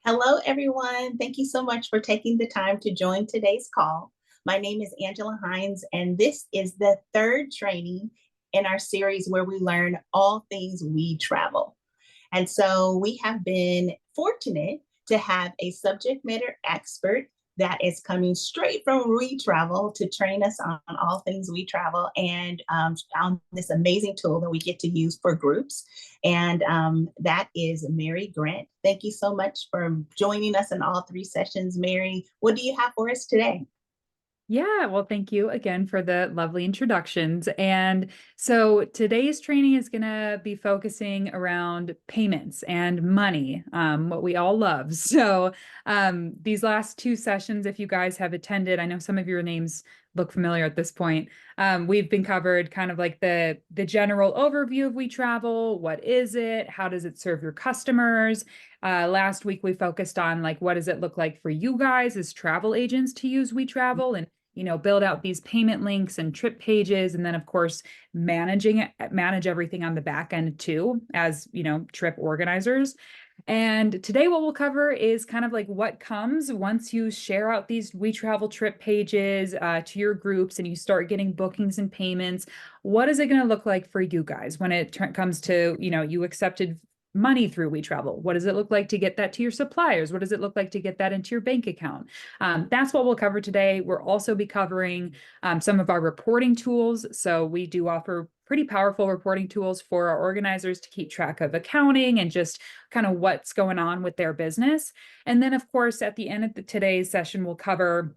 Hello, everyone. Thank you so much for taking the time to join today's call. My name is Angela Hines, and this is the third training in our series where we learn all things we travel. And so we have been fortunate to have a subject matter expert that is coming straight from We Travel to train us on all things We Travel and found this amazing tool that we get to use for groups. And that is Mary Grant. Thank you so much for joining us in all three sessions, Mary. What do you have for us today? Yeah, well, thank you again for the lovely introductions. And so today's training is going to be focusing around payments and money, what we all love. So these last two sessions, if you guys have attended, I know some of your names look familiar at this point. We've been covered kind of like the general overview of We Travel. What is it? How does it serve your customers? Last week we focused on like what does it look like for you guys as travel agents to use We Travel and build out these payment links and trip pages, and then of course manage everything on the back end too, as trip organizers. And today what we'll cover is kind of like what comes once you share out these We Travel trip pages to your groups and you start getting bookings and payments. What is it going to look like for you guys when it comes to, you accepted money through We Travel? What does it look like to get that to your suppliers? What does it look like to get that into your bank account? That's what we'll cover today. We'll also be covering some of our reporting tools. So we do offer pretty powerful reporting tools for our organizers to keep track of accounting and just kind of what's going on with their business. And then, of course, at the end of today's session, we'll cover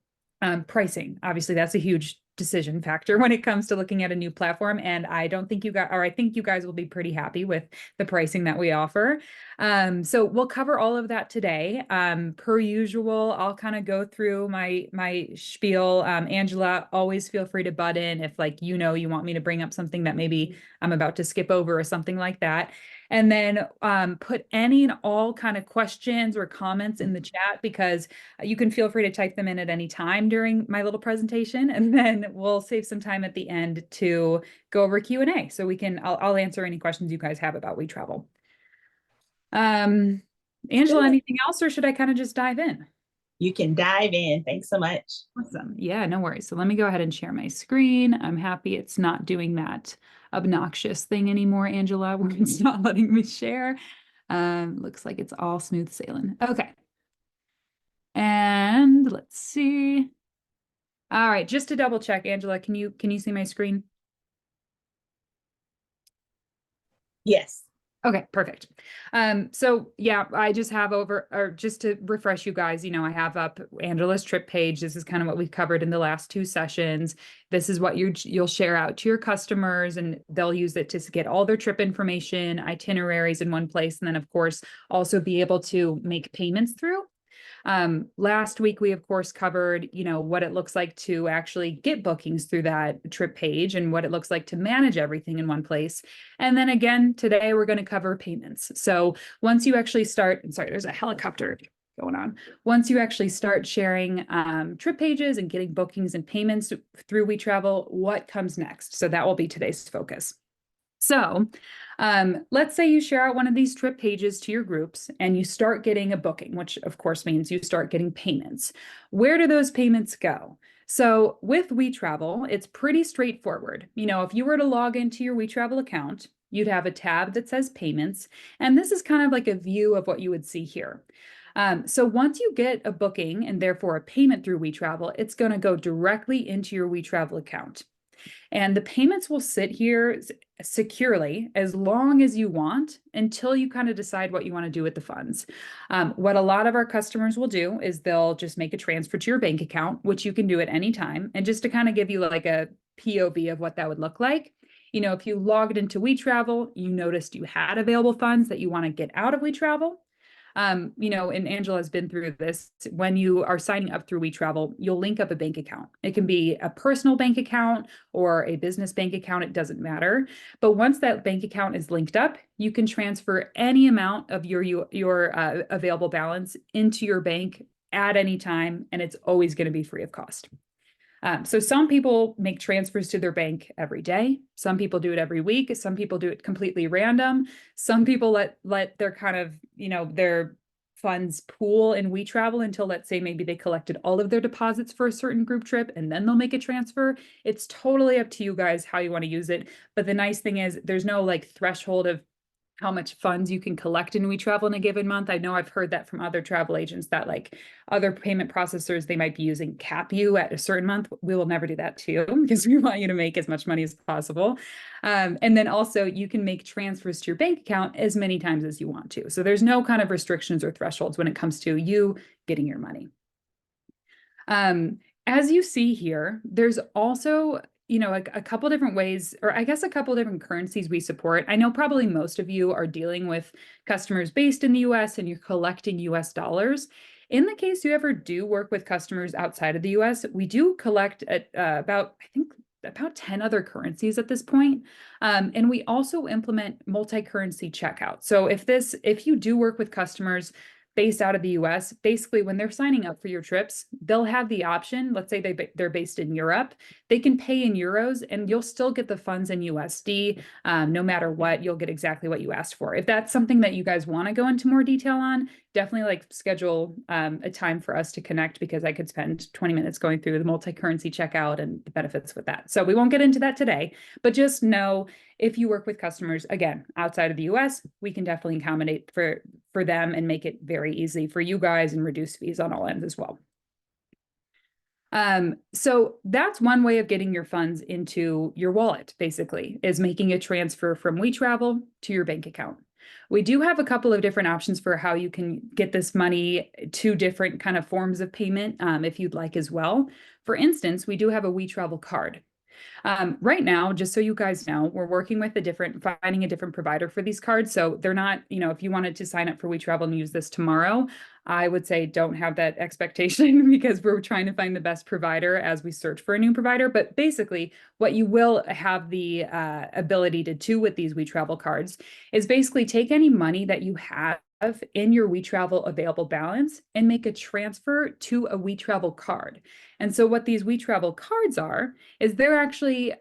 pricing. Obviously, that's a huge decision factor when it comes to looking at a new platform. And I don't think I think you guys will be pretty happy with the pricing that we offer. So we'll cover all of that today. Per usual, I'll kind of go through my spiel. Angela, always feel free to butt in if you want me to bring up something that maybe I'm about to skip over or something like that. And then put any and all kind of questions or comments in the chat, because you can feel free to type them in at any time during my little presentation. And then we'll save some time at the end to go over Q&A. So I'll answer any questions you guys have about We Travel. Angela, Good. anything else, or should I kind of just dive in? You can dive in. Thanks so much. Awesome. Yeah, no worries. So let me go ahead and share my screen. I'm happy it's not doing that obnoxious thing anymore, Angela, where it's not letting me share. Looks like it's all smooth sailing. Okay. And let's see. All right, just to double check, Angela, can you see my screen? Yes. Okay, perfect. So yeah, I just have just to refresh you guys, I have up Angela's trip page. This is kind of what we've covered in the last two sessions. This is what you'll share out to your customers, and they'll use it to get all their trip information, itineraries in one place, and then of course also be able to make payments through. Last week, we of course covered, what it looks like to actually get bookings through that trip page and what it looks like to manage everything in one place. And then again, today we're going to cover payments. So once you actually start, sorry, there's a helicopter going on. Once you actually start sharing trip pages and getting bookings and payments through We Travel, what comes next? So that will be today's focus. So let's say you share out one of these trip pages to your groups and you start getting a booking, which of course means you start getting payments. Where do those payments go? So with We Travel, it's pretty straightforward. If you were to log into your We Travel account, you'd have a tab that says payments. And this is kind of like a view of what you would see here. So once you get a booking and therefore a payment through We Travel, it's going to go directly into your We Travel account. And the payments will sit here securely as long as you want until you kind of decide what you want to do with the funds. What a lot of our customers will do is they'll just make a transfer to your bank account, which you can do at any time. And just to kind of give you like a POV of what that would look like, if you logged into We Travel, you noticed you had available funds that you want to get out of We Travel. And Angela's been through this. When you are signing up through We Travel, you'll link up a bank account. It can be a personal bank account or a business bank account. It doesn't matter. But once that bank account is linked up, you can transfer any amount of your available balance into your bank at any time, and it's always going to be free of cost. So some people make transfers to their bank every day. Some people do it every week. Some people do it completely random. Some people let their kind of, their funds pool in WeTravel until, let's say, maybe they collected all of their deposits for a certain group trip and then they'll make a transfer. It's totally up to you guys how you want to use it. But the nice thing is there's no like threshold of how much funds you can collect in WeTravel in a given month. I know I've heard that from other travel agents that like other payment processors, they might be using cap you at a certain month. We will never do that to you because we want you to make as much money as possible. And then also you can make transfers to your bank account as many times as you want to. So there's no kind of restrictions or thresholds when it comes to you getting your money. As you see here, there's also a couple different ways, or I guess a couple different currencies we support. I know probably most of you are dealing with customers based in the US and you're collecting US dollars. In the case you ever do work with customers outside of the US, we do collect at about 10 other currencies at this point. And we also implement multi-currency checkout. So if you do work with customers based out of the US, basically when they're signing up for your trips, they'll have the option, let's say they're based in Europe, they can pay in euros and you'll still get the funds in USD. No matter what, you'll get exactly what you asked for. If that's something that you guys want to go into more detail on, definitely like schedule a time for us to connect because I could spend 20 minutes going through the multi-currency checkout and the benefits with that. So we won't get into that today, but just know if you work with customers, again, outside of the US, we can definitely accommodate for them and make it very easy for you guys and reduce fees on all ends as well. So that's one way of getting your funds into your wallet, basically, is making a transfer from WeTravel to your bank account. We do have a couple of different options for how you can get this money to different kind of forms of payment, if you'd like as well. For instance, we do have a WeTravel card. Right now, just so you guys know, we're working with finding a different provider for these cards. So they're not, if you wanted to sign up for WeTravel and use this tomorrow, I would say don't have that expectation because we're trying to find the best provider as we search for a new provider. But basically, what you will have the ability to do with these WeTravel cards is basically take any money that you have in your WeTravel available balance and make a transfer to a WeTravel card. And so what these WeTravel cards are, is they're actually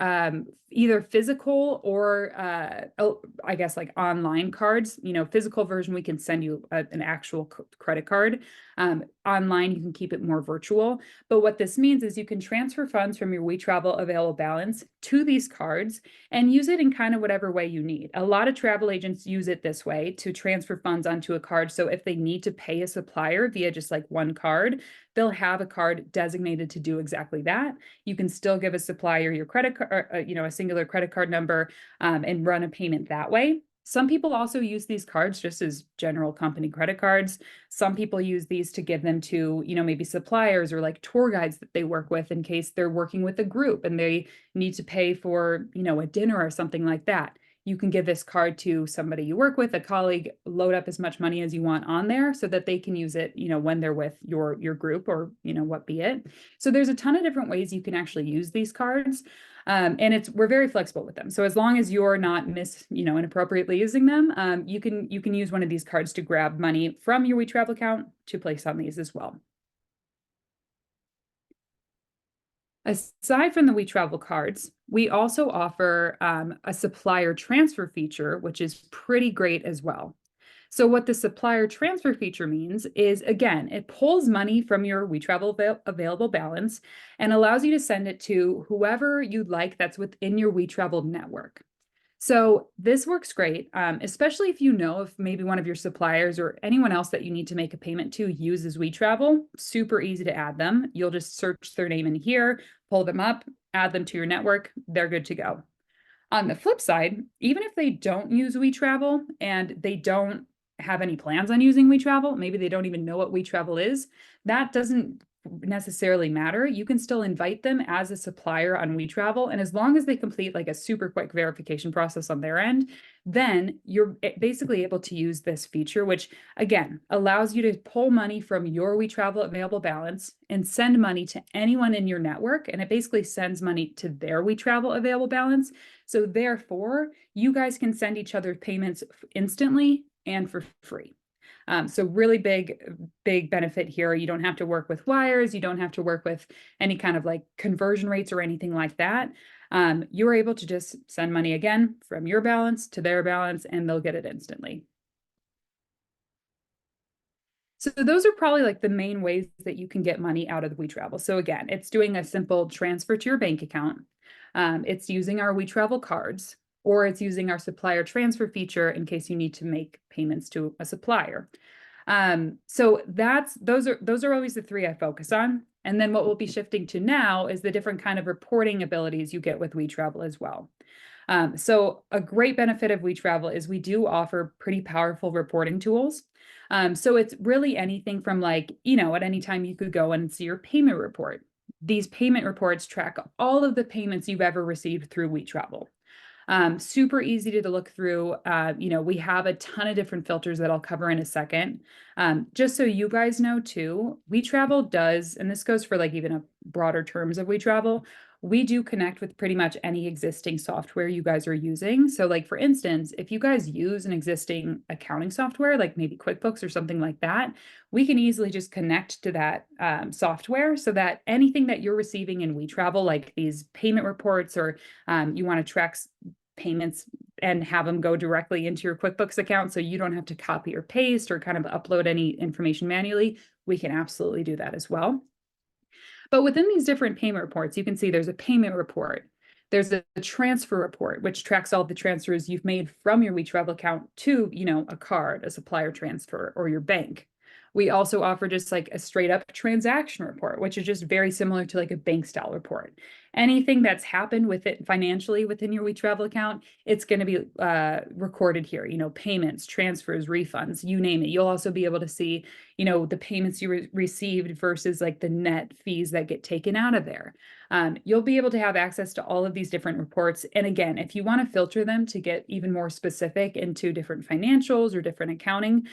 either physical or I guess like online cards. Physical version, we can send you an actual credit card. Online, you can keep it more virtual. But what this means is you can transfer funds from your WeTravel available balance to these cards and use it in kind of whatever way you need. A lot of travel agents use it this way to transfer funds onto a card. So if they need to pay a supplier via just like one card, they'll have a card designated to do exactly that. You can still give a supplier your credit card, a singular credit card number, and run a payment that way. Some people also use these cards just as general company credit cards. Some people use these to give them to, maybe suppliers or like tour guides that they work with in case they're working with a group and they need to pay for, a dinner or something like that. You can give this card to somebody you work with, a colleague, load up as much money as you want on there so that they can use it, when they're with your group or, what be it. So there's a ton of different ways you can actually use these cards. And we're very flexible with them. So as long as you're not inappropriately using them, you can use one of these cards to grab money from your WeTravel account to place on these as well. Aside from the WeTravel cards, we also offer a supplier transfer feature, which is pretty great as well. So what the supplier transfer feature means is, again, it pulls money from your WeTravel available balance and allows you to send it to whoever you'd like that's within your WeTravel network. So this works great, especially if if maybe one of your suppliers or anyone else that you need to make a payment to uses WeTravel. Super easy to add them. You'll just search their name in here, pull them up, add them to your network. They're good to go. On the flip side, even if they don't use WeTravel and they don't have any plans on using WeTravel, maybe they don't even know what WeTravel is, that doesn't necessarily matter. You can still invite them as a supplier on WeTravel. And as long as they complete like a super quick verification process on their end, then you're basically able to use this feature, which again, allows you to pull money from your WeTravel available balance and send money to anyone in your network. And it basically sends money to their WeTravel available balance. So therefore, you guys can send each other payments instantly and for free. So really big benefit here. You don't have to work with wires. You don't have to work with any kind of like conversion rates or anything like that. You're able to just send money again from your balance to their balance and they'll get it instantly. So those are probably like the main ways that you can get money out of the WeTravel. So again, it's doing a simple transfer to your bank account. It's using our WeTravel cards, or it's using our supplier transfer feature in case you need to make payments to a supplier. So those are always the three I focus on. And then what we'll be shifting to now is the different kind of reporting abilities you get with WeTravel as well. So a great benefit of WeTravel is we do offer pretty powerful reporting tools. So it's really anything from like, at any time you could go and see your payment report. These payment reports track all of the payments you've ever received through WeTravel. Super easy to look through. We have a ton of different filters that I'll cover in a second. Just so you guys know too, WeTravel does, and this goes for like even a broader terms of WeTravel, we do connect with pretty much any existing software you guys are using. So like for instance, if you guys use an existing accounting software, like maybe QuickBooks or something like that, we can easily just connect to that software so that anything that you're receiving in WeTravel, like these payment reports, or you want to track payments and have them go directly into your QuickBooks account so you don't have to copy or paste or kind of upload any information manually, we can absolutely do that as well. But within these different payment reports, you can see there's a payment report. There's a transfer report, which tracks all the transfers you've made from your WeTravel account to, a card, a supplier transfer, or your bank. We also offer just like a straight up transaction report, which is just very similar to like a bank style report. Anything that's happened with it financially within your WeTravel account, it's going to be recorded here, payments, transfers, refunds, you name it. You'll also be able to see, the payments you received versus like the net fees that get taken out of there. You'll be able to have access to all of these different reports. And again, if you want to filter them to get even more specific into different financials or different accounting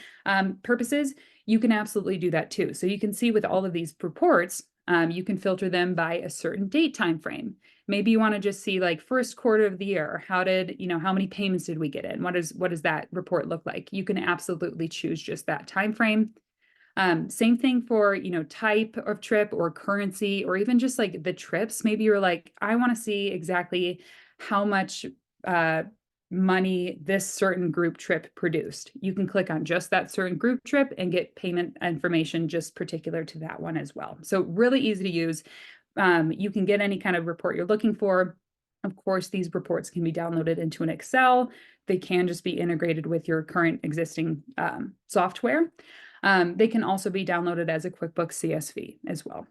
purposes, you can absolutely do that too. So you can see with all of these reports, you can filter them by a certain date time frame. Maybe you want to just see like first quarter of the year. How many payments did we get in? What does that report look like? You can absolutely choose just that time frame. Same thing for, type of trip or currency, or even just like the trips. Maybe you're like, I want to see exactly how much money this certain group trip produced. You can click on just that certain group trip and get payment information just particular to that one as well. So really easy to use. You can get any kind of report you're looking for. Of course, these reports can be downloaded into an Excel. They can just be integrated with your current existing software. They can also be downloaded as a QuickBooks CSV as well.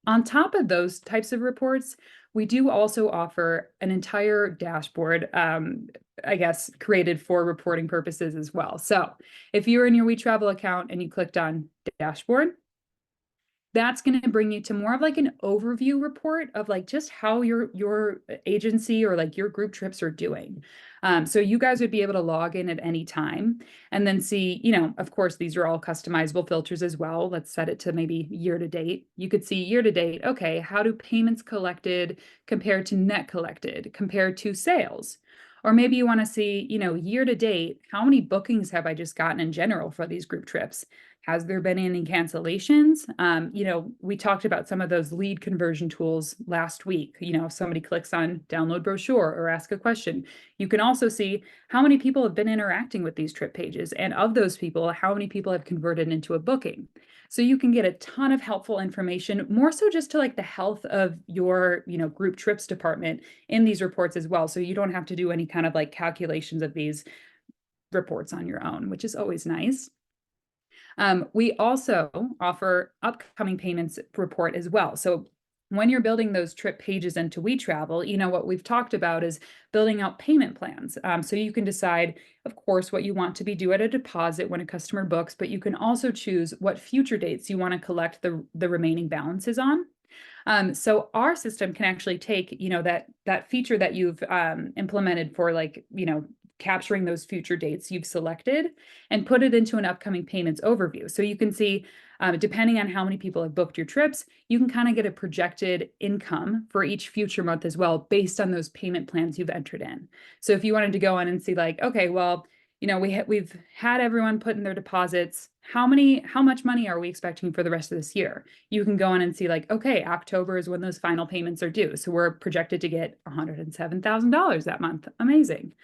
On top of those types of reports, we do also offer an entire dashboard, created for reporting purposes as well. So if you're in your WeTravel account and you clicked on dashboard, that's going to bring you to more of like an overview report of like just how your agency or like your group trips are doing. So you guys would be able to log in at any time and then see, of course, these are all customizable filters as well. Let's set it to maybe year to date. You could see year to date. Okay, how do payments collected compare to net collected compared to sales? Or maybe you want to see, year to date, how many bookings have I just gotten in general for these group trips? Has there been any cancellations? We talked about some of those lead conversion tools last week. If somebody clicks on download brochure or ask a question, you can also see how many people have been interacting with these trip pages. And of those people, how many people have converted into a booking. So you can get a ton of helpful information, more so just to like the health of your, group trips department in these reports as well. So you don't have to do any kind of like calculations of these reports on your own, which is always nice. We also offer upcoming payments report as well. So when you're building those trip pages into WeTravel, what we've talked about is building out payment plans. So you can decide, of course, what you want to be due at a deposit when a customer books, but you can also choose what future dates you want to collect the remaining balances on. So our system can actually take, that feature that you've implemented for like, capturing those future dates you've selected and put it into an upcoming payments overview. So you can see, depending on how many people have booked your trips, you can kind of get a projected income for each future month as well, based on those payment plans you've entered in. So if you wanted to go on and see like, okay, well, we've had everyone put in their deposits. How much money are we expecting for the rest of this year? You can go on and see like, okay, October is when those final payments are due. So we're projected to get $107,000 that month. Amazing.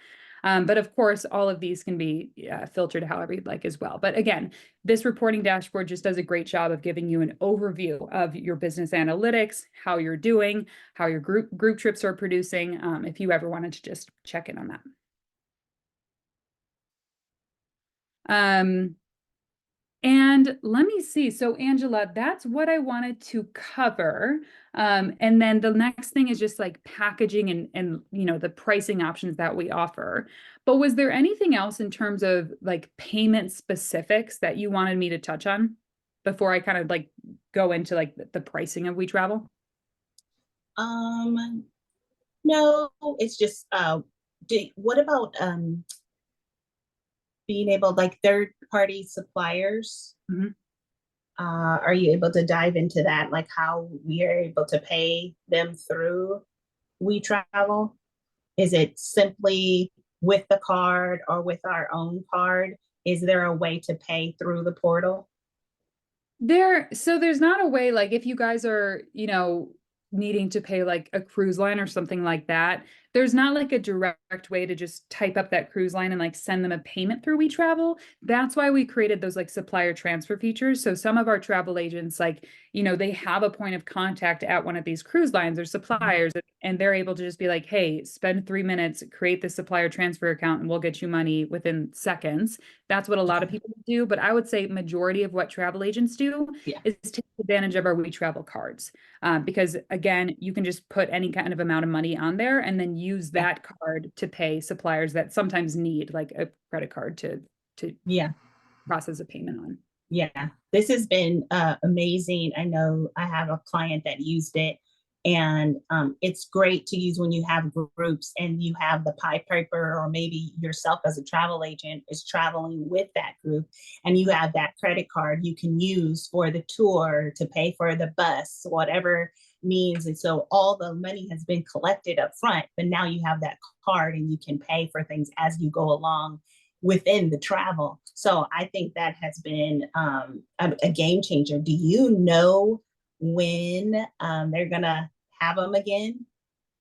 But of course, all of these can be filtered however you'd like as well. But again, this reporting dashboard just does a great job of giving you an overview of your business analytics, how you're doing, how your group trips are producing, if you ever wanted to just check in on that. And let me see. So Angela, that's what I wanted to cover. And then the next thing is just like packaging and the pricing options that we offer. But was there anything else in terms of like payment specifics that you wanted me to touch on before I kind of like go into like the pricing of WeTravel? No, it's just, what about, being able, like third party suppliers? Mhm. Are you able to dive into that, like how we are able to pay them through WeTravel? Is it simply with the card or with our own card? Is there a way to pay through the portal? So there's not a way, like if you guys are, needing to pay like a cruise line or something like that, there's not like a direct way to just type up that cruise line and like send them a payment through WeTravel. That's why we created those like supplier transfer features. So some of our travel agents, like, they have a point of contact at one of these cruise lines or suppliers, and they're able to just be like, hey, spend 3 minutes, create the supplier transfer account, and we'll get you money within seconds. That's what a lot of people do. But I would say majority of what travel agents do Yeah. is take advantage of our WeTravel cards. Because again, you can just put any kind of amount of money on there and then use Yeah. that card to pay suppliers that sometimes need like a credit card to Yeah. process a payment on. Yeah, this has been amazing. I know I have a client that used it, and it's great to use when you have groups and you have the Pied Piper, or maybe yourself as a travel agent is traveling with that group, and you have that credit card you can use for the tour, to pay for the bus, whatever means. And so all the money has been collected up front, but now you have that card and you can pay for things as you go along within the travel. So I think that has been a game changer. Do you know when they're gonna have them again?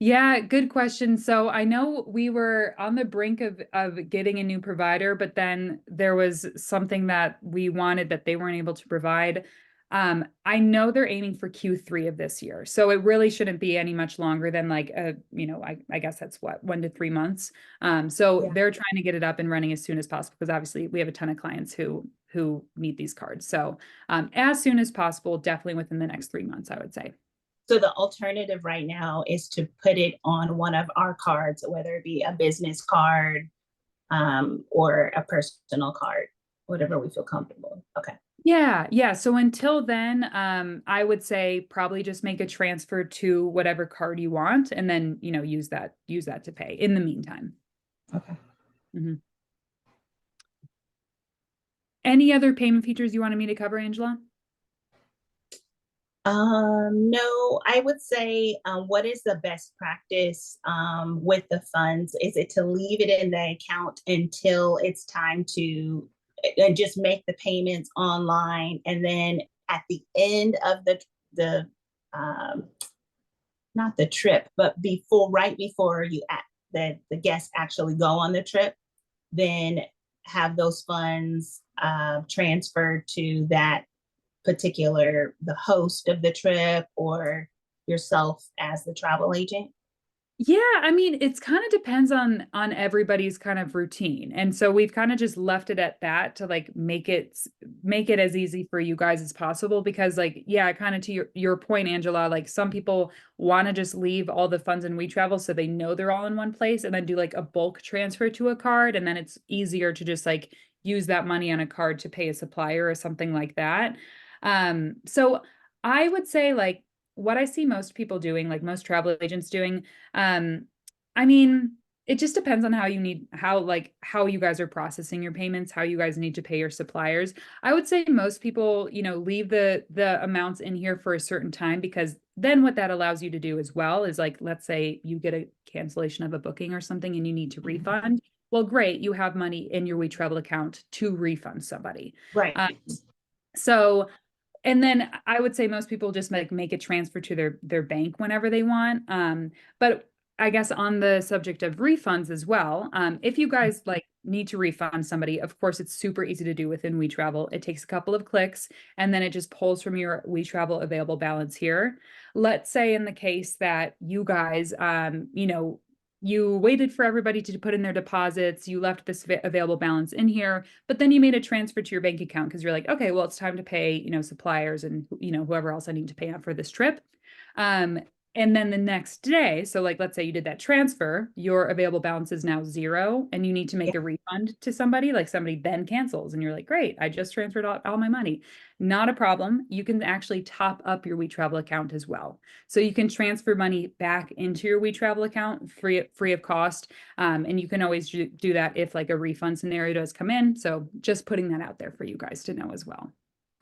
Yeah, good question. So I know we were on the brink of getting a new provider, but then there was something that we wanted that they weren't able to provide. I know they're aiming for Q3 of this year, so it really shouldn't be any much longer than like I guess that's what, 1 to 3 months. So Yeah. they're trying to get it up and running as soon as possible because obviously we have a ton of clients who need these cards. So as soon as possible, definitely within the next 3 months, I would say. So the alternative right now is to put it on one of our cards, whether it be a business card or a personal card, whatever we feel comfortable. Okay. Yeah, yeah. So until then, I would say probably just make a transfer to whatever card you want and then, use that to pay in the meantime. Okay. Mhm. Any other payment features you wanted me to cover, Angela? No, I would say, what is the best practice with the funds? Is it to leave it in the account until it's time to and just make the payments online, and then at the end of the um, not the trip, but right before the guests actually go on the trip, then have those funds transferred to that the host of the trip, or yourself as the travel agent? Yeah, I mean, it's kind of depends on everybody's kind of routine. And so we've kind of just left it at that to like make it as easy for you guys as possible because like yeah, kind of to your point, Angela, like some people want to just leave all the funds in WeTravel so they know they're all in one place and then do like a bulk transfer to a card and then it's easier to just like use that money on a card to pay a supplier or something like that. So I would say like what I see most people doing, like most travel agents doing, um, I mean, it just depends on how you guys are processing your payments, how you guys need to pay your suppliers. I would say most people, leave the amounts in here for a certain time because then what that allows you to do as well is like, let's say you get a cancellation of a booking or something and you need to refund. Well, great, you have money in your WeTravel account to refund somebody. Right. Um, so and then I would say most people just make a transfer to their bank whenever they want. But I guess on the subject of refunds as well, if you guys like need to refund somebody, of course, it's super easy to do within WeTravel. It takes a couple of clicks and then it just pulls from your WeTravel available balance here. Let's say in the case that you guys, you waited for everybody to put in their deposits, you left this available balance in here, but then you made a transfer to your bank account because you're like, okay, well, it's time to pay, suppliers and, whoever else I need to pay out for this trip. Um, and then the next day, so like let's say you did that transfer, your available balance is now 0 and you need to Yeah, make a refund to somebody, like somebody then cancels and you're like, great, I just transferred all my money. Not a problem. You can actually top up your WeTravel account as well. So you can transfer money back into your WeTravel account free of cost. And you can always do that if like a refund scenario does come in. So just putting that out there for you guys to know as well.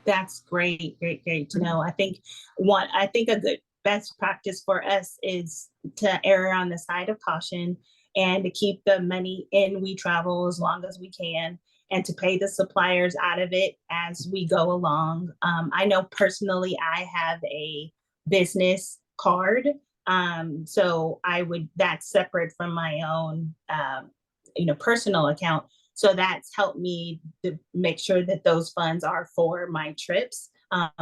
that's great, great, great to know. I think a good best practice for us is to err on the side of caution and to keep the money in WeTravel as long as we can and to pay the suppliers out of it as we go along. I know personally I have a business card. So that's separate from my own, personal account. So that's helped me to make sure that those funds are for my trips.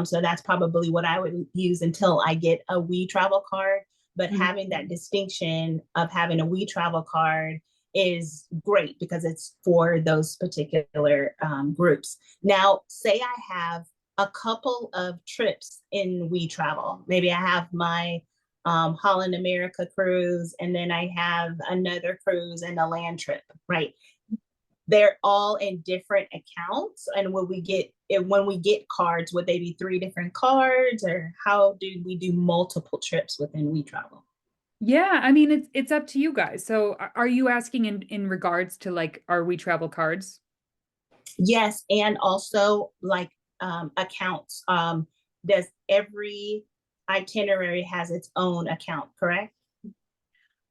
So that's probably what I would use until I get a WeTravel card. But having that distinction of having a WeTravel card is great because it's for those particular groups. Now, say I have a couple of trips in WeTravel. Maybe I have my Holland America cruise, and then I have another cruise and a land trip, right? They're all in different accounts. And when we get cards, would they be 3 different cards, or how do we do multiple trips within WeTravel? Yeah, I mean it's up to you guys. So are you asking in regards to like our WeTravel cards? Yes, and also like accounts. Does every itinerary has its own account, correct?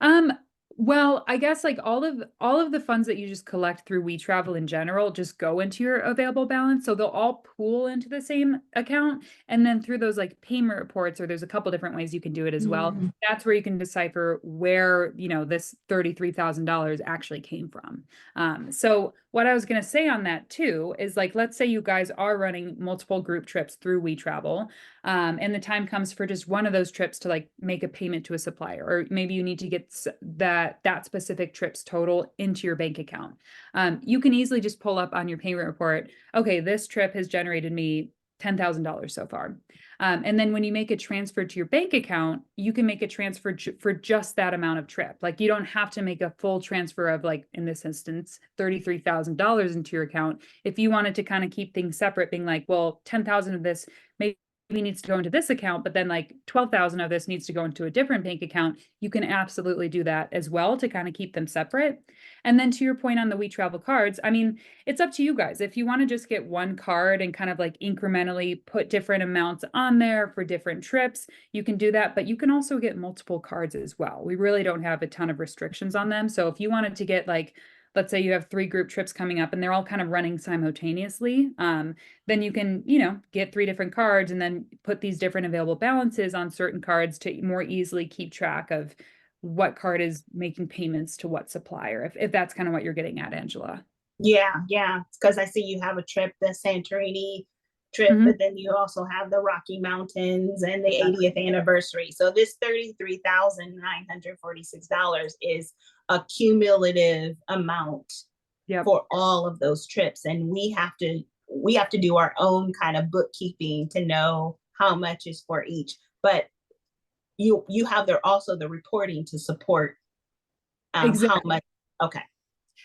Um, well, I guess like all of the funds that you just collect through WeTravel in general just go into your available balance. So they'll all pool into the same account. And then through those like payment reports, or there's a couple different ways you can do it as well. Mm. That's where you can decipher where, this $33,000 actually came from. So what I was gonna say on that too is like, let's say you guys are running multiple group trips through WeTravel. And the time comes for just one of those trips to like make a payment to a supplier, or maybe you need to get that specific trip's total into your bank account. You can easily just pull up on your payment report, okay, this trip has generated me $10,000 so far. And then when you make a transfer to your bank account, you can make a transfer for just that amount of trip. Like you don't have to make a full transfer of, like in this instance, $33,000 into your account. If you wanted to kind of keep things separate, being like, well, 10,000 of this maybe needs to go into this account, but then like 12,000 of this needs to go into a different bank account, you can absolutely do that as well to kind of keep them separate. And then to your point on the WeTravel cards, I mean, it's up to you guys. If you want to just get one card and kind of like incrementally put different amounts on there for different trips, you can do that, but you can also get multiple cards as well. We really don't have a ton of restrictions on them. So if you wanted to get like, let's say you have 3 group trips coming up and they're all kind of running simultaneously, then you can, get 3 different cards and then put these different available balances on certain cards to more easily keep track of what card is making payments to what supplier, if that's kind of what you're getting at, Angela. Yeah, yeah. Because I see you have a trip, the Santorini trip, Mhm. but then you also have the Rocky Mountains and the 80th anniversary. So this $33,946 is a cumulative amount Yep. for all of those trips. And we have to do our own kind of bookkeeping to know how much is for each. But you have there also the reporting to support how Exactly. much. Okay.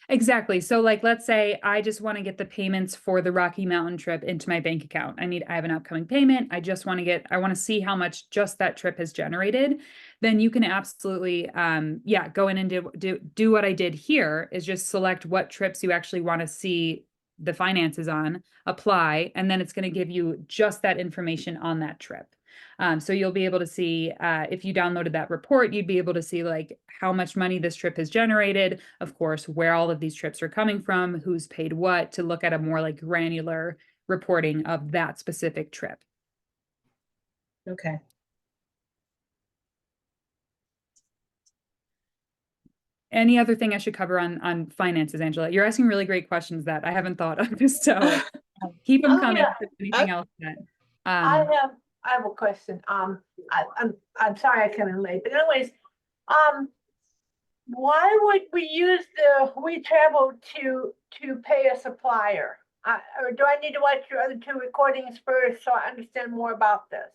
Exactly. So like let's say I just want to get the payments for the Rocky Mountain trip into my bank account. I have an upcoming payment. I want to see how much just that trip has generated. Then you can absolutely go in and do what I did here, is just select what trips you actually want to see the finances on, apply, and then it's going to give you just that information on that trip. So you'll be able to see, if you downloaded that report, you'd be able to see like how much money this trip has generated, of course, where all of these trips are coming from, who's paid what, to look at a more like granular reporting of that specific trip. Okay. any other thing I should cover on finances, Angela? You're asking really great questions that I haven't thought of. So keep them Oh, coming. yeah. If there's anything else that, I have a question. I'm sorry I came in late, but anyways, why would we use the WeTravel to pay a supplier? Or do I need to watch your other two recordings first so I understand more about this?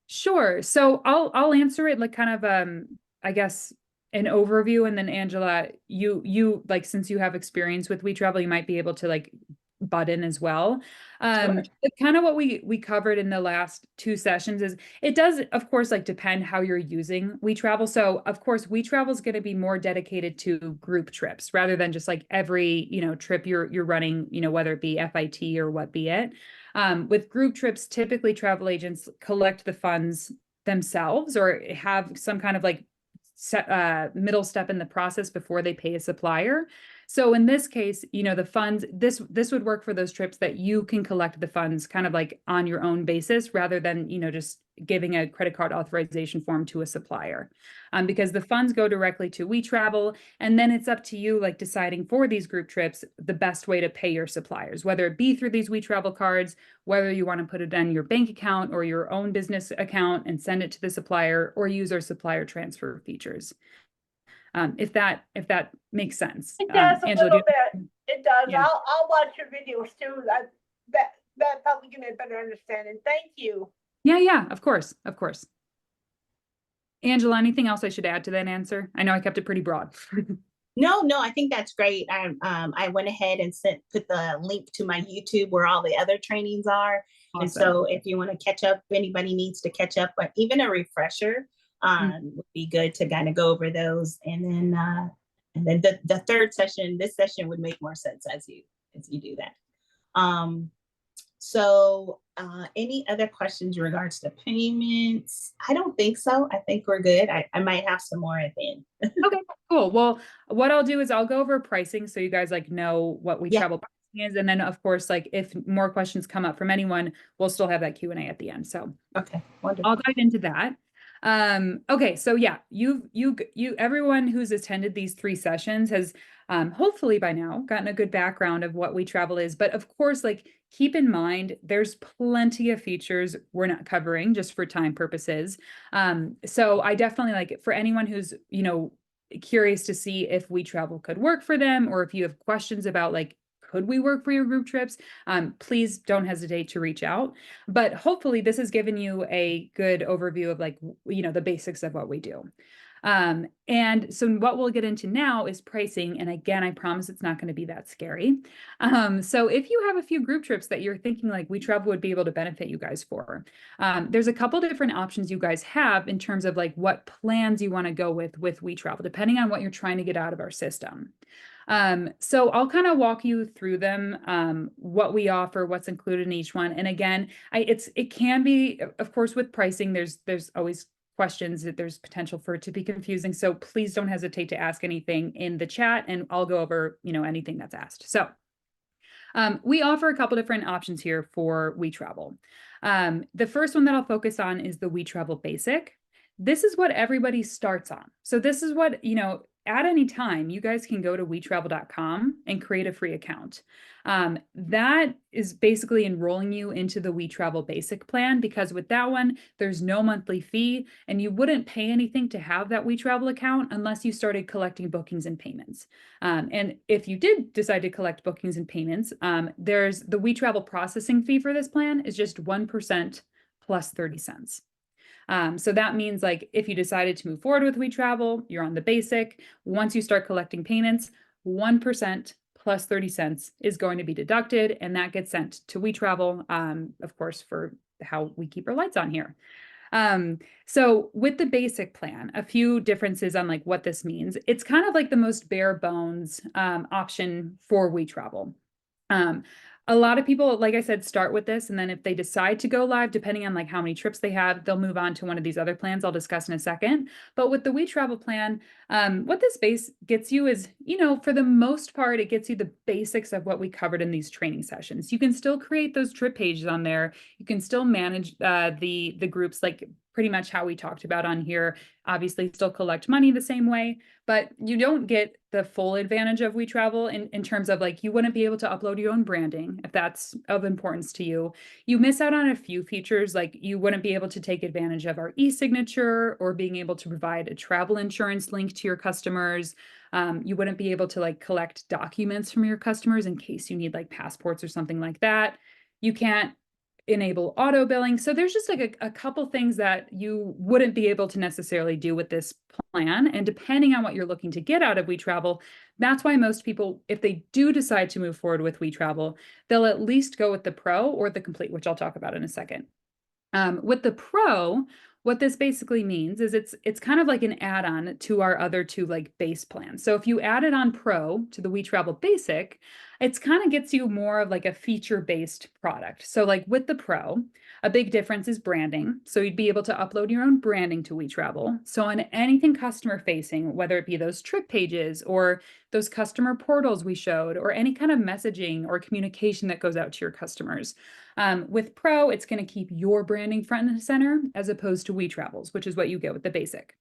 Sure. So I'll answer it like kind of I guess an overview, and then Angela, you like, since you have experience with WeTravel, you might be able to like butt in as well. Sure. But kind of what we covered in the last two sessions is it does, of course, like depend how you're using WeTravel. So of course, WeTravel is going to be more dedicated to group trips rather than just like every, trip you're running, whether it be FIT or what be it. With group trips, typically travel agents collect the funds themselves or have some kind of like middle step in the process before they pay a supplier. So in this case, the funds, this would work for those trips that you can collect the funds kind of like on your own basis rather than, just giving a credit card authorization form to a supplier. Because the funds go directly to WeTravel, and then it's up to you, like deciding for these group trips, the best way to pay your suppliers, whether it be through these WeTravel cards, whether you want to put it on your bank account or your own business account and send it to the supplier, or use our supplier transfer features. If that makes sense. It does a Angela, little bit. It does. Yeah. I'll watch your videos too. That probably give me a better understanding. Thank you. Yeah, of course. Angela, anything else I should add to that answer? I know I kept it pretty broad. No, I think that's great. I went ahead and put the link to my YouTube where all the other trainings are. And Awesome. so if you want to catch up, if anybody needs to catch up, but even a refresher would be good to kind of go over those. And then the third session, this session would make more sense as you do that. So any other questions in regards to payments? I don't think so. I think we're good. I might have some more at the end. Okay, cool. Well, what I'll do is I'll go over pricing so you guys like know what WeTravel pricing is. And then of course, like if more questions come up from anyone, we'll still have that Q&A at the end. So Okay, wonderful. I'll dive into that. Okay, so yeah, everyone who's attended these 3 sessions has hopefully by now gotten a good background of what WeTravel is. But of course, like keep in mind, there's plenty of features we're not covering just for time purposes. So I definitely like for anyone who's, curious to see if WeTravel could work for them, or if you have questions about like, could we work for your group trips? Please don't hesitate to reach out. But hopefully this has given you a good overview of like, the basics of what we do. And so what we'll get into now is pricing. And again, I promise it's not going to be that scary. So if you have a few group trips that you're thinking like WeTravel would be able to benefit you guys for, there's a couple different options you guys have in terms of like what plans you want to go with WeTravel, depending on what you're trying to get out of our system. So I'll kind of walk you through them, what we offer, what's included in each one. And again, it can be, of course, with pricing, there's always questions that there's potential for it to be confusing. So please don't hesitate to ask anything in the chat and I'll go over, anything that's asked. So we offer a couple different options here for WeTravel. The first one that I'll focus on is the WeTravel Basic. This is what everybody starts on. So this is what, at any time, you guys can go to wetravel.com and create a free account. That is basically enrolling you into the WeTravel Basic plan, because with that one, there's no monthly fee and you wouldn't pay anything to have that WeTravel account unless you started collecting bookings and payments. And if you did decide to collect bookings and payments, there's the WeTravel processing fee for this plan is just 1% plus 30 cents. So that means like if you decided to move forward with WeTravel, you're on the basic. Once you start collecting payments, 1% plus 30 cents is going to be deducted, and that gets sent to WeTravel, of course, for how we keep our lights on here. So with the basic plan, a few differences on like what this means. It's kind of like the most bare bones option for WeTravel. A lot of people, like I said, start with this, and then if they decide to go live, depending on like how many trips they have, they'll move on to one of these other plans I'll discuss in a second. But with the WeTravel plan, what this base gets you is, for the most part, it gets you the basics of what we covered in these training sessions. You can still create those trip pages on there. You can still manage the groups like pretty much how we talked about on here. Obviously still collect money the same way, but you don't get the full advantage of WeTravel in terms of like, you wouldn't be able to upload your own branding if that's of importance to you. You miss out on a few features, like you wouldn't be able to take advantage of our e-signature or being able to provide a travel insurance link to your customers. You wouldn't be able to like collect documents from your customers in case you need like passports or something like that. You can't enable auto billing. So there's just like a couple things that you wouldn't be able to necessarily do with this plan. And depending on what you're looking to get out of WeTravel, that's why most people, if they do decide to move forward with WeTravel, they'll at least go with the Pro or the Complete, which I'll talk about in a second. With the Pro, what this basically means is it's kind of like an add-on to our other two like base plans. So if you add it on Pro to the WeTravel Basic, it's kind of gets you more of like a feature-based product. So like with the Pro, a big difference is branding. So you'd be able to upload your own branding to WeTravel. So on anything customer facing, whether it be those trip pages or those customer portals we showed, or any kind of messaging or communication that goes out to your customers. With Pro, it's going to keep your branding front and center as opposed to WeTravel's, which is what you get with the Basic.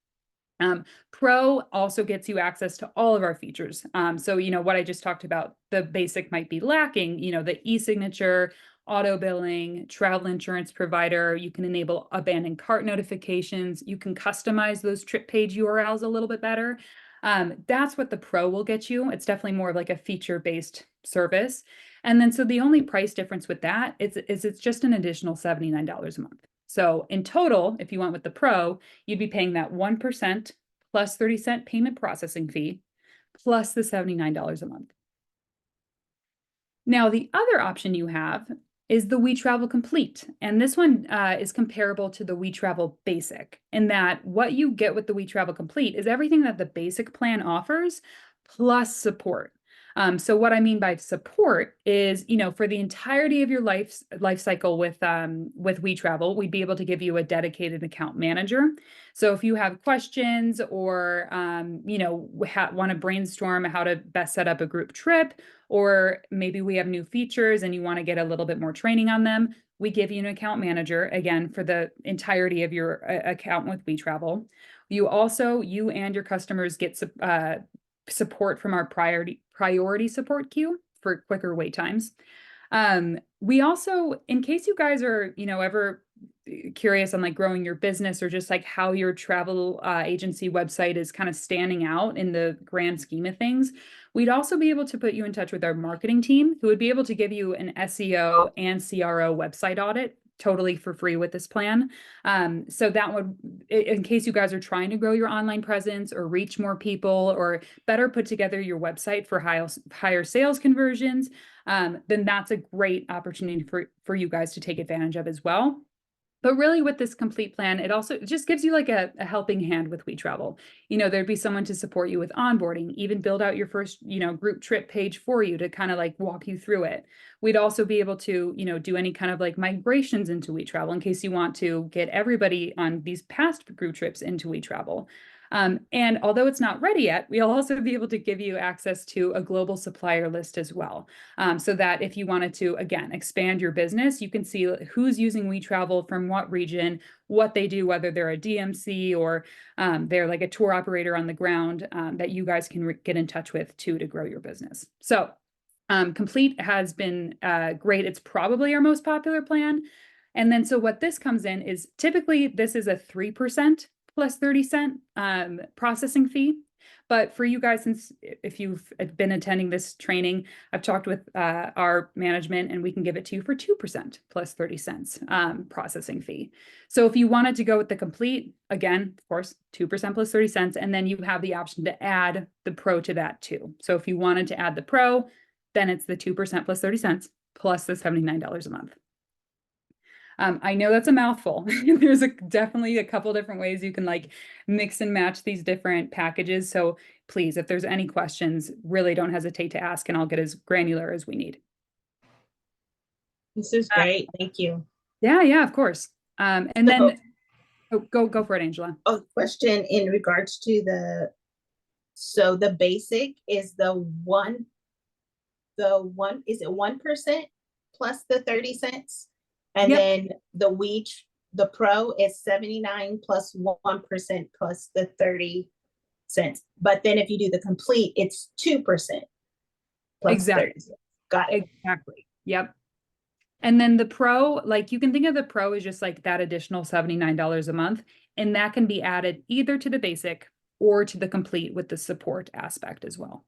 Pro also gets you access to all of our features. So, you know, what I just talked about, the Basic might be lacking, you know, the e-signature, auto billing, travel insurance provider. You can enable abandoned cart notifications. You can customize those trip page URLs a little bit better. That's what the Pro will get you. It's definitely more of like a feature-based service. And then, so the only price difference with that is it's just an additional $79 a month. So in total, if you went with the Pro, you'd be paying that 1% plus 30-cent payment processing fee, plus the $79 a month. Now, the other option you have is the WeTravel Complete. And this one is comparable to the WeTravel Basic in that what you get with the WeTravel Complete is everything that the basic plan offers, plus support. So what I mean by support is, you know, for the entirety of your life cycle with WeTravel, we'd be able to give you a dedicated account manager. So if you have questions or, you know, want to brainstorm how to best set up a group trip, or maybe we have new features and you want to get a little bit more training on them, we give you an account manager, again, for the entirety of your account with WeTravel. You and your customers get support from our priority support queue for quicker wait times. We also, in case you guys are, you know, ever curious on like growing your business or just like how your travel agency website is kind of standing out in the grand scheme of things, we'd also be able to put you in touch with our marketing team who would be able to give you an SEO and CRO website audit totally for free with this plan. So that would, in case you guys are trying to grow your online presence or reach more people or better put together your website for higher sales conversions, then that's a great opportunity for you guys to take advantage of as well. But really with this complete plan, it just gives you like a helping hand with WeTravel. You know, there'd be someone to support you with onboarding, even build out your first, you know, group trip page for you to kind of like walk you through it. We'd also be able to, you know, do any kind of like migrations into WeTravel in case you want to get everybody on these past group trips into WeTravel. And although it's not ready yet, we'll also be able to give you access to a global supplier list as well. So that if you wanted to, again, expand your business, you can see who's using WeTravel from what region, what they do, whether they're a DMC or they're like a tour operator on the ground that you guys can get in touch with too to grow your business. So Complete has been great. It's probably our most popular plan. And then so what this comes in is typically this is a 3% plus 30-cent processing fee. But for you guys, since if you've been attending this training, I've talked with our management and we can give it to you for 2% plus 30 cents processing fee. So if you wanted to go with the Complete, again, of course, 2% plus 30 cents, and then you have the option to add the Pro to that too. So if you wanted to add the Pro, then it's the 2% plus 30 cents plus the $79 a month. I know that's a mouthful. There's definitely a couple different ways you can like mix and match these different packages. So please, if there's any questions, really don't hesitate to ask and I'll get as granular as we need. This is great. Thank you. Yeah, of course. And then go for it, Angela. A question in regards to so the Basic is is it 1% plus the 30 cents? And Yep. then the the pro is 79 plus 1% plus the 30 cents. But then if you do the complete, it's 2% plus Exactly. 30 cents. Got it. Exactly. Yep. And then the pro, like you can think of the pro as just like that additional $79 a month, and that can be added either to the basic or to the complete with the support aspect as well.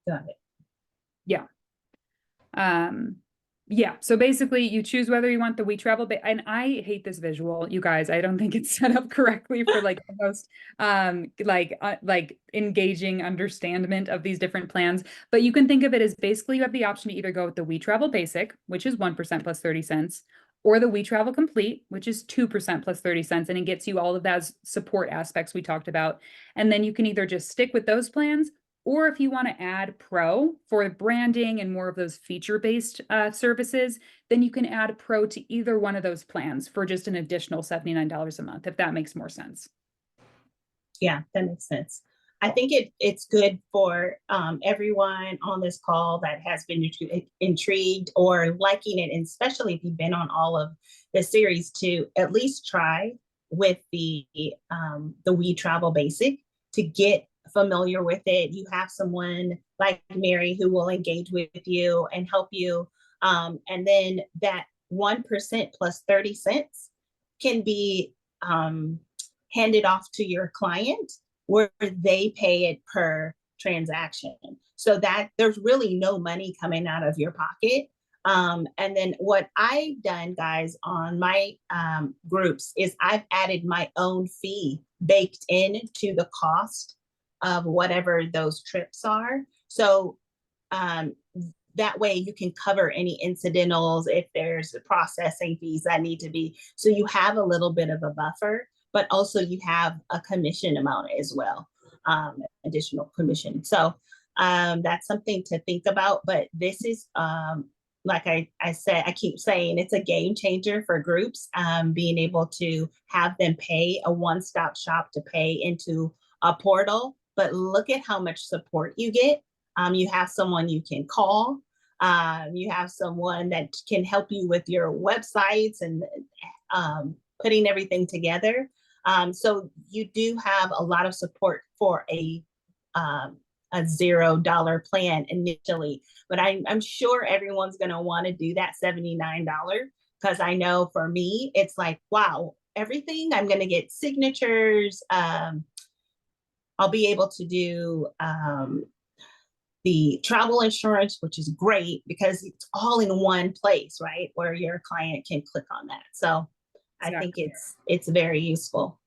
Got it. Yeah. Yeah, so basically you choose whether you want the We Travel, and I hate this visual, you guys. I don't think it's set up correctly for like the most like engaging understandment of these different plans. But you can think of it as basically you have the option to either go with the We Travel Basic, which is 1% plus 30 cents, or the We Travel Complete, which is 2% plus 30 cents, and it gets you all of those support aspects we talked about. And then you can either just stick with those plans, or if you want to add Pro for branding and more of those feature-based services, then you can add Pro to either one of those plans for just an additional $79 a month, if that makes more sense. Yeah, that makes sense. I think it's good for everyone on this call that has been intrigued or liking it, and especially if you've been on all of the series, to at least try with the We Travel Basic to get familiar with it. You have someone like Mary who will engage with you and help you. And then that 1% plus 30 cents can be handed off to your client, where they pay it per transaction. So that there's really no money coming out of your pocket. And then what I've done, guys, on my groups is I've added my own fee baked into the cost of whatever those trips are. So that way you can cover any incidentals if there's processing fees that need to be. So you have a little bit of a buffer, but also you have a commission amount as well, additional commission. So that's something to think about. But this is, like I said, I keep saying it's a game changer for groups, being able to have them pay a one-stop shop to pay into a portal. But look at how much support you get. You have someone you can call. You have someone that can help you with your websites and putting everything together. So you do have a lot of support for a $0 plan initially, but I'm sure everyone's going to want to do that $79, because I know for me, it's like, wow, everything. I'm going to get signatures. I'll be able to do the travel insurance, which is great because it's all in one place, right? Where your client can click on that. So exactly. I think it's very useful.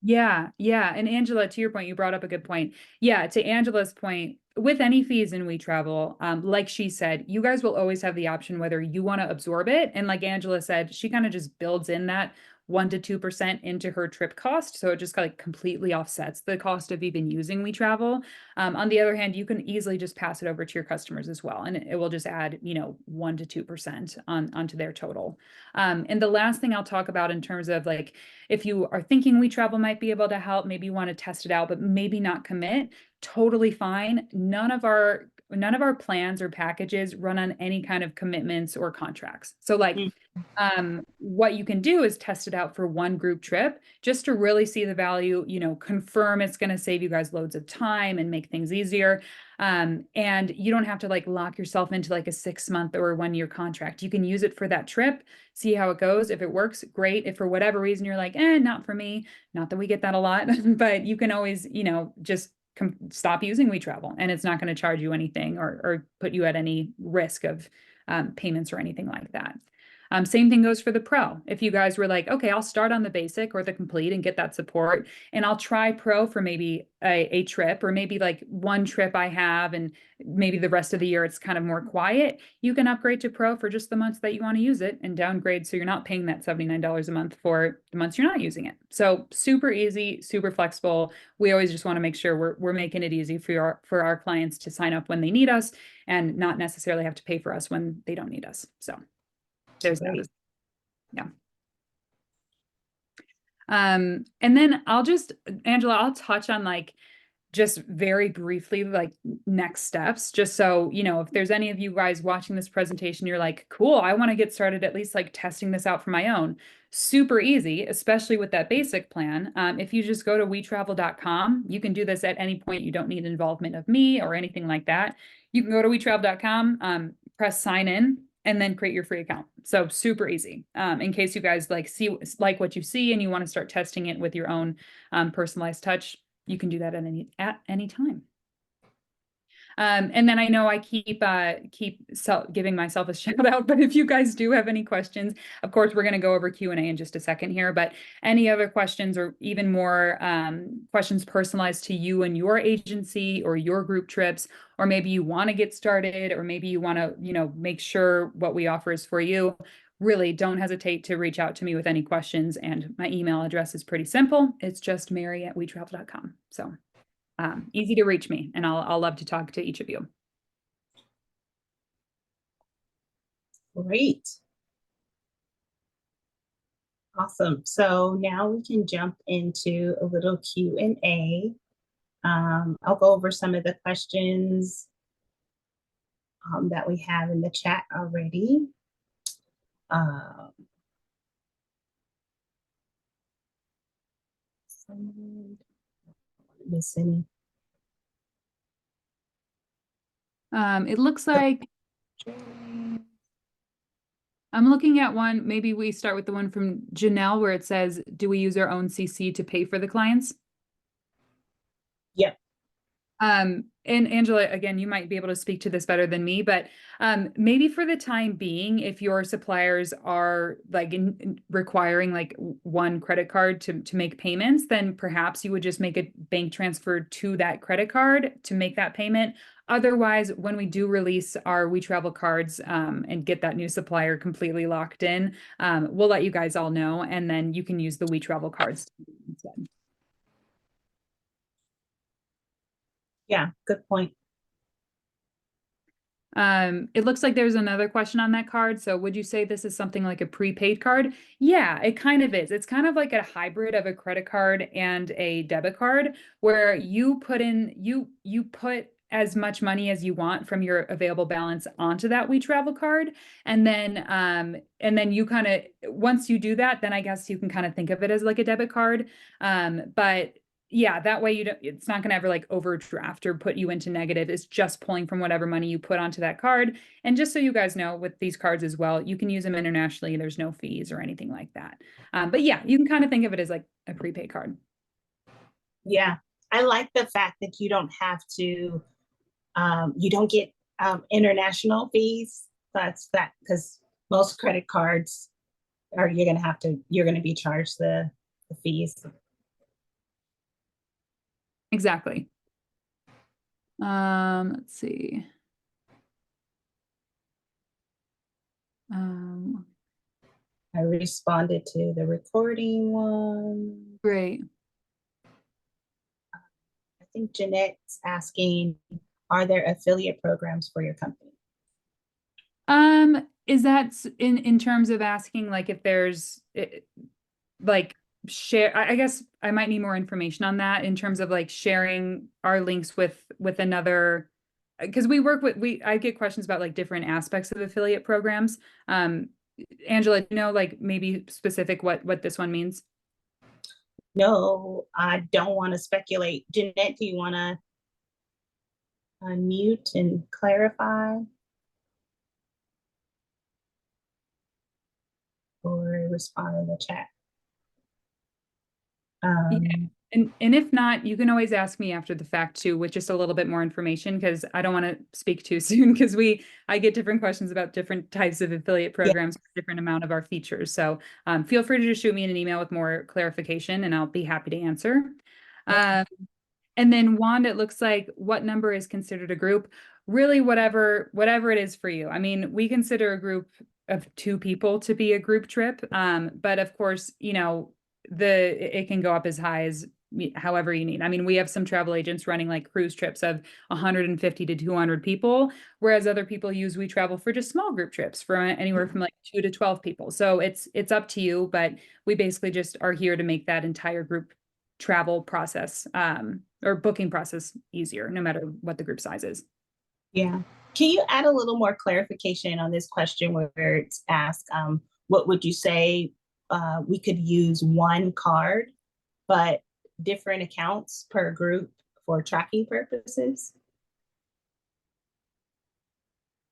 Yeah. Yeah. And Angela, to your point, you brought up a good point. Yeah. To Angela's point, with any fees in We Travel, like she said, you guys will always have the option whether you want to absorb it. And like Angela said, she kind of just builds in that 1 to 2% into her trip cost. So it just like completely offsets the cost of even using We Travel. On the other hand, you can easily just pass it over to your customers as well. And it will just add, 1 to 2% onto their total. And the last thing I'll talk about in terms of like, if you are thinking We Travel might be able to help, maybe you want to test it out, but maybe not commit, totally fine. None of our plans or packages run on any kind of commitments or contracts. So like, what you can do is test it out for one group trip just to really see the value, confirm it's going to save you guys loads of time and make things easier. And you don't have to like lock yourself into like a 6-month or 1-year contract. You can use it for that trip, see how it goes. If it works, great. If for whatever reason you're like, not for me, not that we get that a lot, but you can always, just stop using We Travel, and it's not going to charge you anything or put you at any risk of payments or anything like that. Same thing goes for the Pro. If you guys were like, okay, I'll start on the basic or the complete and get that support, and I'll try Pro for maybe a trip, or maybe like one trip I have, and maybe the rest of the year it's kind of more quiet, you can upgrade to Pro for just the months that you want to use it and downgrade so you're not paying that $79 a month for the months you're not using it. So super easy, super flexible. We always just want to make sure we're making it easy for our clients to sign up when they need us and not necessarily have to pay for us when they don't need us. So there's that. Yeah. And then Angela, I'll touch on like just very briefly, like next steps, just so, you know, if there's any of you guys watching this presentation, you're like, cool, I want to get started at least like testing this out for my own. Super easy, especially with that basic plan. If you just go to wetravel.com, you can do this at any point. You don't need involvement of me or anything like that. You can go to wetravel.com, press sign in, and then create your free account. So super easy. In case you guys like what you see and you want to start testing it with your own personalized touch, you can do that at any time. And then I know I keep giving myself a shout out, but if you guys do have any questions, of course, we're going to go over Q&A in just a second here, but any other questions or even more questions personalized to you and your agency or your group trips, or maybe you want to get started, or maybe you want to, you know, make sure what we offer is for you, really don't hesitate to reach out to me with any questions. And my email address is pretty simple. It's just mary@wetravel.com. So easy to reach me, and I'll love to talk to each of you. Great. Awesome. So now we can jump into a little Q&A. I'll go over some of the questions that we have in the chat already. Missing. It looks like I'm looking at one. Maybe we start with the one from Janelle where it says, do we use our own CC to pay for the clients? Yep. And Angela, again, you might be able to speak to this better than me, but maybe for the time being, if your suppliers are like requiring like one credit card to make payments, then perhaps you would just make a bank transfer to that credit card to make that payment. Otherwise, when we do release our WeTravel cards and get that new supplier completely locked in, we'll let you guys all know, and then you can use the WeTravel cards instead. Yeah, good point. It looks like there's another question on that card. So would you say this is something like a prepaid card? Yeah, it kind of is. It's kind of like a hybrid of a credit card and a debit card where you put in, you put as much money as you want from your available balance onto that WeTravel card. And then you kind of, once you do that, then I guess you can kind of think of it as like a debit card. But yeah, that way it's not going to ever like overdraft or put you into negative. It's just pulling from whatever money you put onto that card. And just so you guys know, with these cards as well, you can use them internationally. There's no fees or anything like that. But yeah, you can kind of think of it as like a prepaid card. Yeah, I like the fact that you don't have to, you don't get international fees. That's that, because most credit cards are, you're going to be charged the fees. Exactly. Let's see. I responded to the recording one. Great. I think Jeanette's asking, are there affiliate programs for your company? Is that in terms of asking like if there's like share, I guess I might need more information on that in terms of like sharing our links with another, because we work with, I get questions about like different aspects of affiliate programs. Angela, you know, like maybe specific what this one means? No, I don't want to speculate. Jeanette, do you want to unmute and clarify? Or respond in the chat? Yeah. And if not, you can always ask me after the fact too, with just a little bit more information, because I don't want to speak too soon, because I get different questions about different types of affiliate programs, different amount of our features. So feel free to just shoot me an email with more clarification and I'll be happy to answer. Okay. And then Wanda, it looks like what number is considered a group? Really, whatever it is for you. I mean, we consider a group of 2 people to be a group trip. But of course, you know, it can go up as high as however you need. I mean, we have some travel agents running like cruise trips of 150 to 200 people, whereas other people use WeTravel for just small group trips for anywhere from like 2 to 12 people. So it's up to you, but we basically just are here to make that entire group travel process or booking process easier, no matter what the group size is. Yeah. Can you add a little more clarification on this question where it's asked, what would you say we could use one card, but different accounts per group for tracking purposes?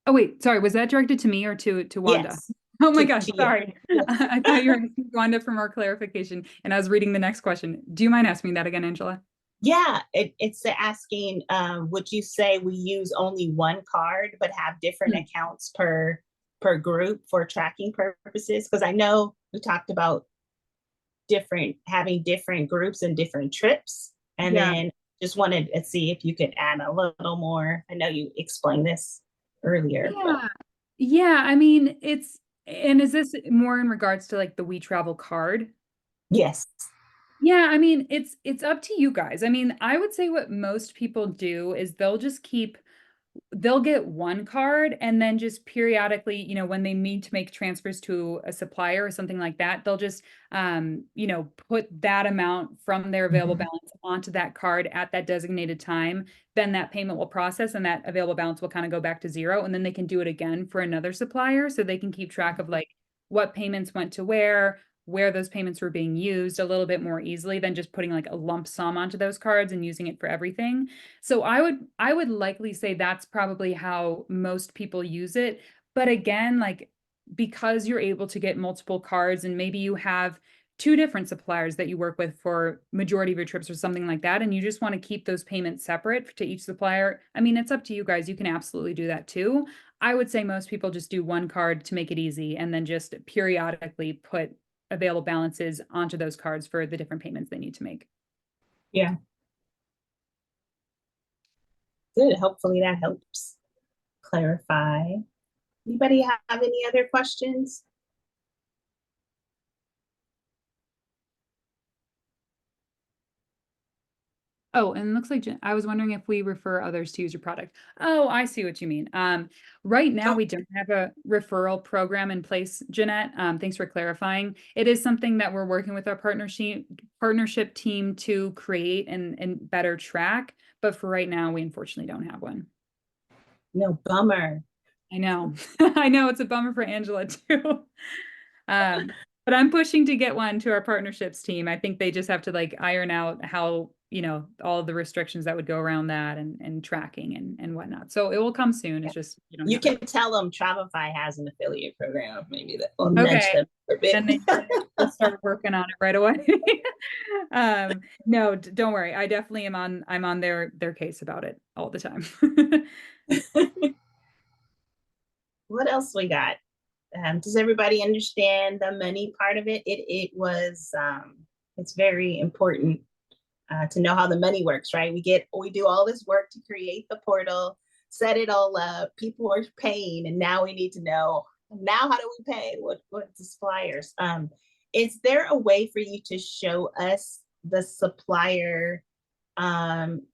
Oh, wait, sorry, was that directed to me or to Wanda? Yes. Oh my to gosh, you. sorry. I thought you were asking Wanda for more clarification, and I was reading the next question. Do you mind asking me that again, Angela? Yeah, it's asking, would you say we use only one card but have different accounts per group for tracking purposes? Because I know we talked about having different groups and different trips, and Yeah. then just wanted to see if you could add a little more. I know you explained this earlier. Yeah. Yeah, I mean, is this more in regards to like the We Travel card? Yes. Yeah, I mean, it's up to you guys. I mean, I would say what most people do is they'll get one card and then just periodically, when they need to make transfers to a supplier or something like that, they'll just put that amount from their available balance onto that card at that designated time. Then that payment will process and that available balance will kind of go back to zero, and then they can do it again for another supplier, so they can keep track of like what payments went to where those payments were being used a little bit more easily than just putting like a lump sum onto those cards and using it for everything. So I would likely say that's probably how most people use it. But again, like, because you're able to get multiple cards and maybe you have two different suppliers that you work with for majority of your trips or something like that, and you just want to keep those payments separate to each supplier, I mean, it's up to you guys. You can absolutely do that too. I would say most people just do one card to make it easy and then just periodically put available balances onto those cards for the different payments they need to make. Yeah. Good. Hopefully that helps clarify. Anybody have any other questions? Oh, and it looks like I was wondering if we refer others to use your product. Oh, I see what you mean. Right now we don't have a referral program in place, Jeanette. Thanks for clarifying. It is something that we're working with our partnership team to create and better track. But for right now, we unfortunately don't have one. No, bummer. I know. I know it's a bummer for Angela too. But I'm pushing to get one to our partnerships team. I think they just have to like iron out how, all of the restrictions that would go around that and tracking and whatnot. So it will come soon. It's just, You can tell them Travefy has an affiliate program. Maybe that will Okay. nudge them for a bit. And they'll start working on it right away. No, don't worry. I definitely I'm on their case about it all the time. What else we got? Does everybody understand the money part of it? It's very important to know how the money works, right? We do all this work to create the portal, set it all up. People are paying, and now we need to know, now how do we pay? What the suppliers? Is there a way for you to show us the supplier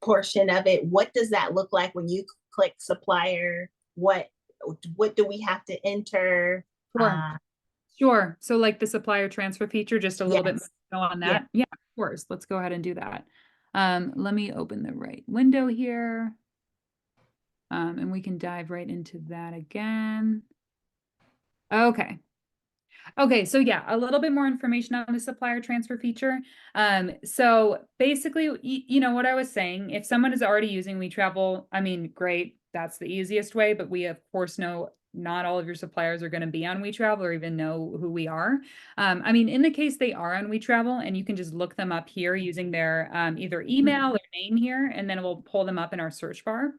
portion of it? What does that look like when you click supplier? What do we have to enter? Sure. So like the supplier transfer feature, just a little bit more on that. Yeah. Yeah, of course. Let's go ahead and do that. Let me open the right window here. And we can dive right into that again. Okay. Okay, so yeah, a little bit more information on the supplier transfer feature. So basically, what I was saying, if someone is already using WeTravel, I mean, great, that's the easiest way, but we of course know not all of your suppliers are going to be on WeTravel or even know who we are. I mean, in the case they are on WeTravel, and you can just look them up here using their either email or name here, and then we'll pull them up in our search bar.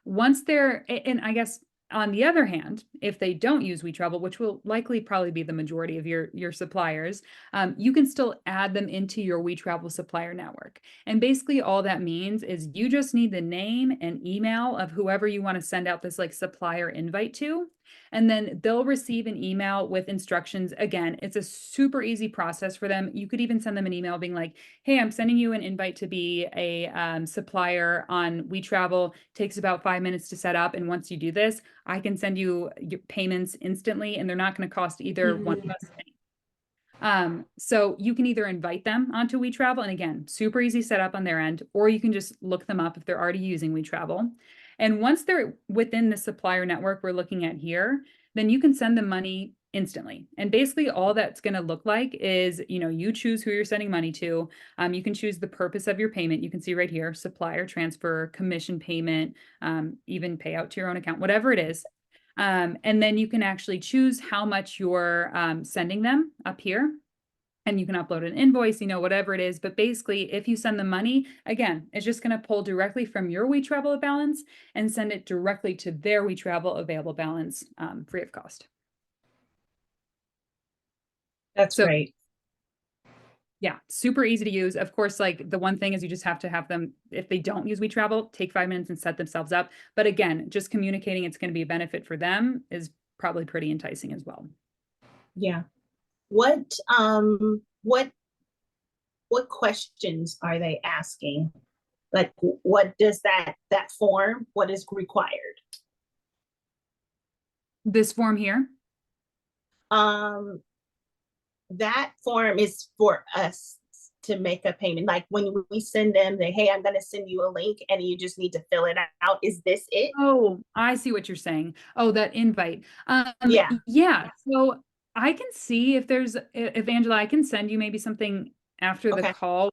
Once they're, and I guess on the other hand, if they don't use WeTravel, which will likely probably be the majority of your suppliers, you can still add them into your WeTravel supplier network. And basically all that means is you just need the name and email of whoever you want to send out this like supplier invite to. And then they'll receive an email with instructions. Again, it's a super easy process for them. You could even send them an email being like, hey, I'm sending you an invite to be a supplier on WeTravel. Takes about 5 minutes to set up. And once you do this, I can send you your payments instantly, and they're not going to cost either one of us any. So you can either invite them onto WeTravel, and again, super easy setup on their end, or you can just look them up if they're already using WeTravel. And once they're within the supplier network we're looking at here, then you can send them money instantly. And basically all that's going to look like is, you choose who you're sending money to. You can choose the purpose of your payment. You can see right here, supplier transfer, commission payment, even payout to your own account, whatever it is. And then you can actually choose how much you're sending them up here. And you can upload an invoice, whatever it is. But basically, if you send the money, again, it's just going to pull directly from your WeTravel balance and send it directly to their WeTravel available balance, free of cost. That's So, great. yeah, super easy to use. Of course, like the one thing is you just have to have them, if they don't use WeTravel, take 5 minutes and set themselves up. But again, just communicating it's going to be a benefit for them is probably pretty enticing as well. Yeah. What what questions are they asking? Like, what does that form, what is required? This form here? That form is for us to make a payment. Like when we send them the, hey, I'm going to send you a link and you just need to fill it out. Is this it? Oh, I see what you're saying. Oh, that invite. Yeah. Yeah. So I can see if Angela, I can send you maybe something after the Okay. call.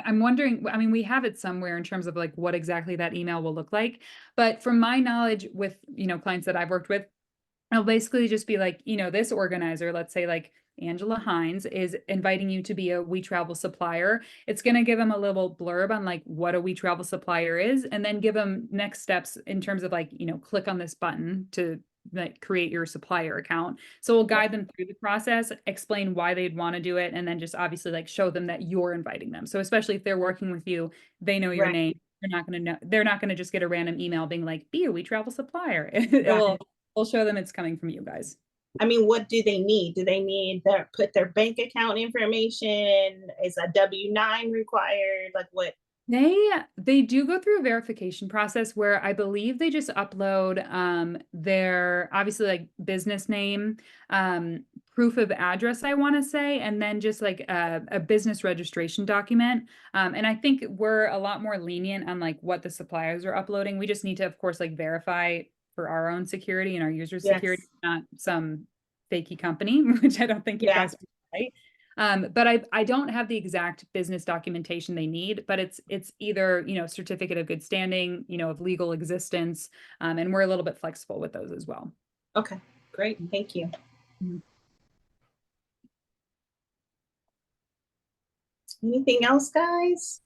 I'm wondering, I mean, we have it somewhere in terms of like what exactly that email will look like. But from my knowledge with, clients that I've worked with, I'll basically just be like, this organizer, let's say like Angela Hines is inviting you to be a WeTravel supplier. It's going to give them a little blurb on like what a WeTravel supplier is, and then give them next steps in terms of like, click on this button to like create your supplier account. So we'll guide them through the process, explain why they'd want to do it, and then just obviously like show them that you're inviting them. So especially if they're working with you, they know your Right. name. They're not going to just get a random email being like, be a WeTravel supplier. We'll show them it's coming from you guys. I mean, what do they need? Do they need put their bank account information? Is a W-9 required? Like what? They do go through a verification process where I believe they just upload their obviously like business name, proof of address, I want to say, and then just like a business registration document. And I think we're a lot more lenient on like what the suppliers are uploading. We just need to, of course, like verify for our own security and our users' security, not some fakey company, which I don't think you guys would, right? But I don't have the exact business documentation they need, but it's either, certificate of good standing, of legal existence. And we're a little bit flexible with those as well. Okay, great. Thank you. Anything else, guys?